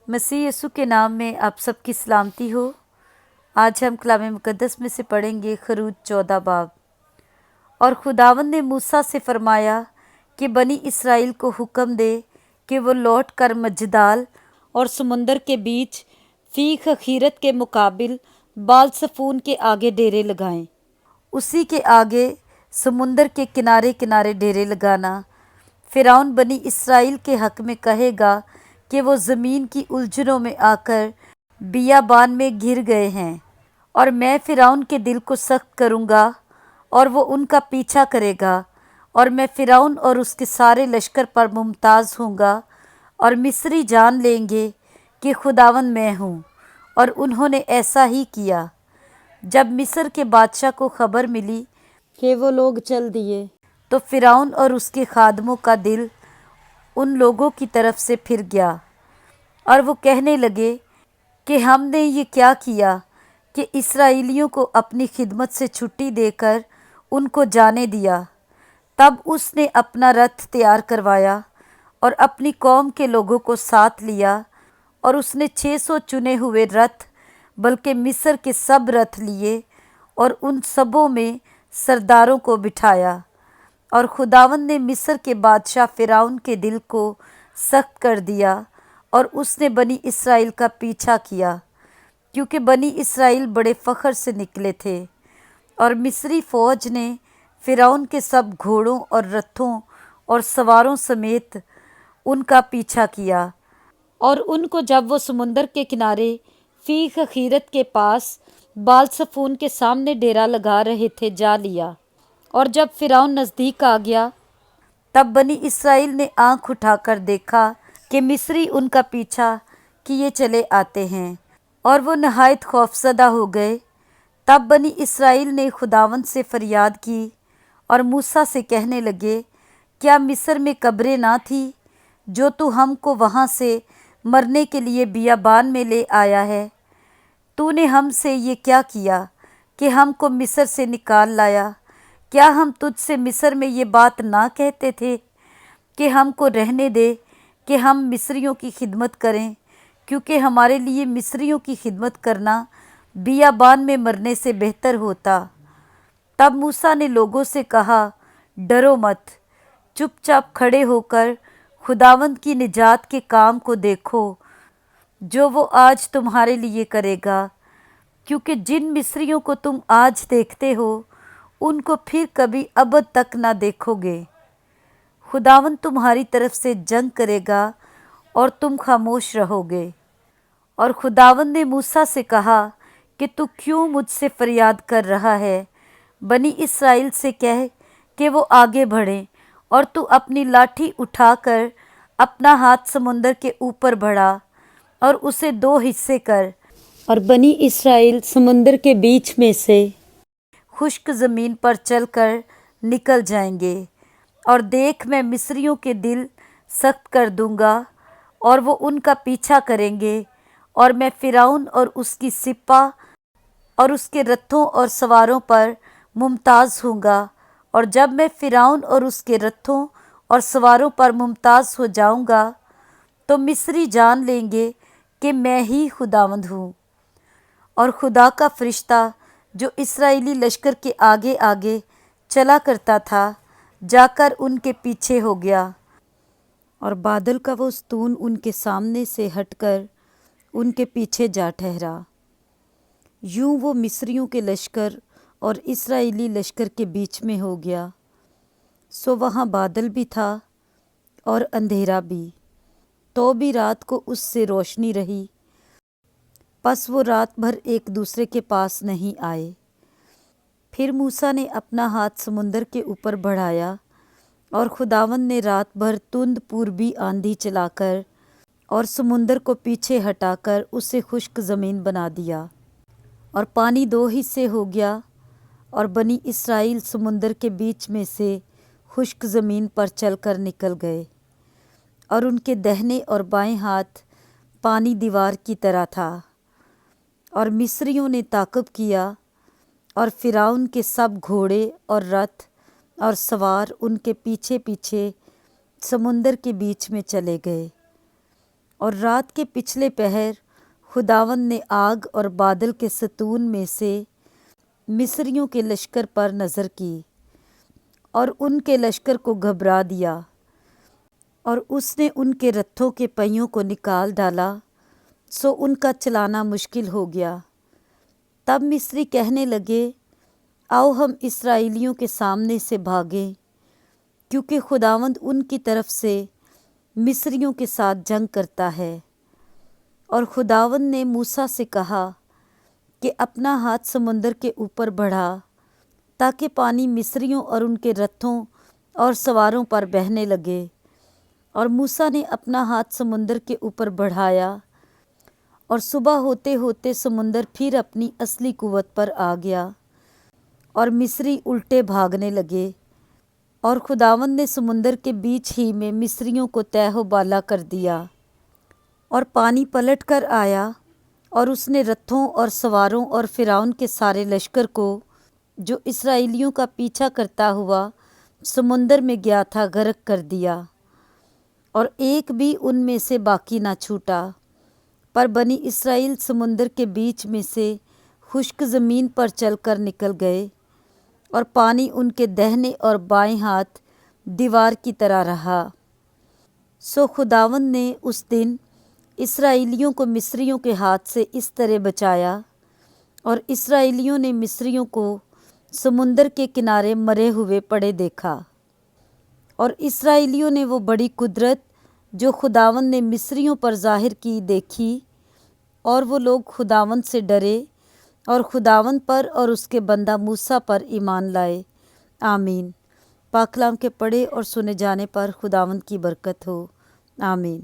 मसीह यीशु के नाम में आप सबकी सलामती हो। आज हम कलाम मुकद्दस में से पढ़ेंगे खरूज 14 बाब। और खुदावंद ने मूसा से फरमाया कि बनी इसराइल को हुक्म दे कि वो लौट कर मजदाल और समुंदर के बीच फीक खीरत के मुकाबिल बाल सफून के आगे डेरे लगाएं। उसी के आगे समुंदर के किनारे किनारे डेरे लगाना। फिरौन बनी इसराइल के हक में कहेगा कि वो ज़मीन की उलझनों में आकर बियाबान में घिर गए हैं, और मैं फिरौन के दिल को सख्त करूँगा और वो उनका पीछा करेगा, और मैं फिरौन और उसके सारे लश्कर पर मुमताज़ होऊंगा, और मिस्री जान लेंगे कि खुदावंद मैं हूँ। और उन्होंने ऐसा ही किया। जब मिस्र के बादशाह को खबर मिली कि वो लोग चल दिए, तो फिरौन और उसके खादमों का दिल उन लोगों की तरफ से फिर गया, और वो कहने लगे कि हमने ये क्या किया कि इसराइलियों को अपनी खिदमत से छुट्टी देकर उनको जाने दिया। तब उसने अपना रथ तैयार करवाया और अपनी कौम के लोगों को साथ लिया, और उसने 600 चुने हुए रथ बल्कि मिस्र के सब रथ लिए, और उन सबों में सरदारों को बिठाया। और खुदावंद ने मिस्र के बादशाह फिरौन के दिल को सख्त कर दिया, और उसने बनी इसराइल का पीछा किया, क्योंकि बनी इसराइल बड़े फ़ख्र से निकले थे। और मिस्री फ़ौज ने फिरौन के सब घोड़ों और रथों और सवारों समेत उनका पीछा किया, और उनको जब वो समुंदर के किनारे फीक खीरत के पास बाल सफून के सामने डेरा लगा रहे थे जा लिया। और जब फिरौन नज़दीक आ गया, तब बनी इसराइल ने आँख उठाकर देखा कि मिस्री उनका पीछा किए चले आते हैं, और वो नहायत खौफज़दा हो गए। तब बनी इसराइल ने खुदावंद से फरियाद की और मूसा से कहने लगे, क्या मिस्र में कब्रें ना थी जो तू हमको वहाँ से मरने के लिए बियाबान में ले आया है? तूने हमसे ये क्या किया कि हमको मिस्र से निकाल लाया? क्या हम तुझसे मिस्र में ये बात ना कहते थे कि हमको रहने दे कि हम मिस्रियों की खिदमत करें, क्योंकि हमारे लिए मिस्रियों की खिदमत करना बियाबान में मरने से बेहतर होता। तब मूसा ने लोगों से कहा, डरो मत, चुपचाप खड़े होकर खुदावंद की निजात के काम को देखो जो वो आज तुम्हारे लिए करेगा, क्योंकि जिन मिस्रियों को तुम आज देखते हो उनको फिर कभी अबद तक ना देखोगे। खुदावंद तुम्हारी तरफ से जंग करेगा और तुम खामोश रहोगे। और खुदावंद ने मूसा से कहा कि तू क्यों मुझसे फरियाद कर रहा है? बनी इसराइल से कह कि वो आगे बढ़ें, और तू अपनी लाठी उठाकर अपना हाथ समुंदर के ऊपर बढ़ा और उसे 2 हिस्से कर, और बनी इसराइल समुंदर के बीच में से खुश्क ज़मीन पर चलकर निकल जाएंगे। और देख, मैं मिस्रियों के दिल सख्त कर दूंगा और वो उनका पीछा करेंगे, और मैं फिरौन और उसकी सिपा और उसके रथों और सवारों पर मुमताज़ होऊंगा। और जब मैं फिरौन और उसके रथों और सवारों पर मुमताज़ हो जाऊंगा, तो मिस्री जान लेंगे कि मैं ही खुदावंद हूँ। और खुदा का फरिश्ता जो इस्राएली लश्कर के आगे आगे चला करता था, जाकर उनके पीछे हो गया, और बादल का वो स्तून उनके सामने से हटकर उनके पीछे जा ठहरा। यूं वो मिस्रियों के लश्कर और इस्राएली लश्कर के बीच में हो गया। सो वहाँ बादल भी था और अंधेरा भी, तो भी रात को उससे रोशनी रही। बस वो रात भर एक दूसरे के पास नहीं आए। फिर मूसा ने अपना हाथ समुंदर के ऊपर बढ़ाया, और खुदावंद ने रात भर तुंद पूर्वी आंधी चलाकर और समुंदर को पीछे हटाकर उसे खुश्क ज़मीन बना दिया, और पानी 2 हिस्से हो गया, और बनी इसराइल समुंदर के बीच में से खुश्क ज़मीन पर चलकर निकल गए, और उनके दाहिने और बाएं हाथ पानी दीवार की तरह था। और मिस्रियों ने ताक़ब किया, और फिरौन के सब घोड़े और रथ और सवार उनके पीछे पीछे समुंदर के बीच में चले गए। اور رات کے پچھلے پہر خداوند نے آگ اور بادل کے ستون میں سے مصریوں کے لشکر پر نظر کی اور ان کے لشکر کو گھبرا دیا، اور اس نے ان کے رتھوں کے پہیوں کو نکال ڈالا، سو ان کا چلانا مشکل ہو گیا۔ تب مصری کہنے لگے، آؤ ہم اسرائیلیوں کے سامنے سے بھاگیں، کیونکہ خداوند ان کی طرف سے مصریوں کے ساتھ جنگ کرتا ہے۔ اور خداوند نے موسیٰ سے کہا کہ اپنا ہاتھ سمندر کے اوپر بڑھا، تاکہ پانی مصریوں اور ان کے رتھوں اور سواروں پر بہنے لگے۔ اور موسیٰ نے اپنا ہاتھ سمندر کے اوپر بڑھایا، اور صبح ہوتے ہوتے سمندر پھر اپنی اصلی قوت پر آ گیا، اور مصری الٹے بھاگنے لگے۔ اور خداوند نے سمندر کے بیچ ہی میں مصریوں کو تہ و بالا کر دیا، اور پانی پلٹ کر آیا، اور اس نے رتھوں اور سواروں اور فرعون کے سارے لشکر کو، جو اسرائیلیوں کا پیچھا کرتا ہوا سمندر میں گیا تھا، غرق کر دیا، اور ایک بھی ان میں سے باقی نہ چھوٹا۔ پر بنی اسرائیل سمندر کے بیچ میں سے خشک زمین پر چل کر نکل گئے، اور پانی ان کے دہنے اور بائیں ہاتھ دیوار کی طرح رہا۔ سو خداوند نے اس دن اسرائیلیوں کو مصریوں کے ہاتھ سے اس طرح بچایا، اور اسرائیلیوں نے مصریوں کو سمندر کے کنارے مرے ہوئے پڑے دیکھا۔ اور اسرائیلیوں نے وہ بڑی قدرت جو خداوند نے مصریوں پر ظاہر کی دیکھی، اور وہ لوگ خداوند سے ڈرے، اور خداوند پر اور اس کے بندہ موسیٰ پر ایمان لائے۔ آمین۔ پاک کلام کے پڑھے اور سنے جانے پر خداوند کی برکت ہو۔ آمین۔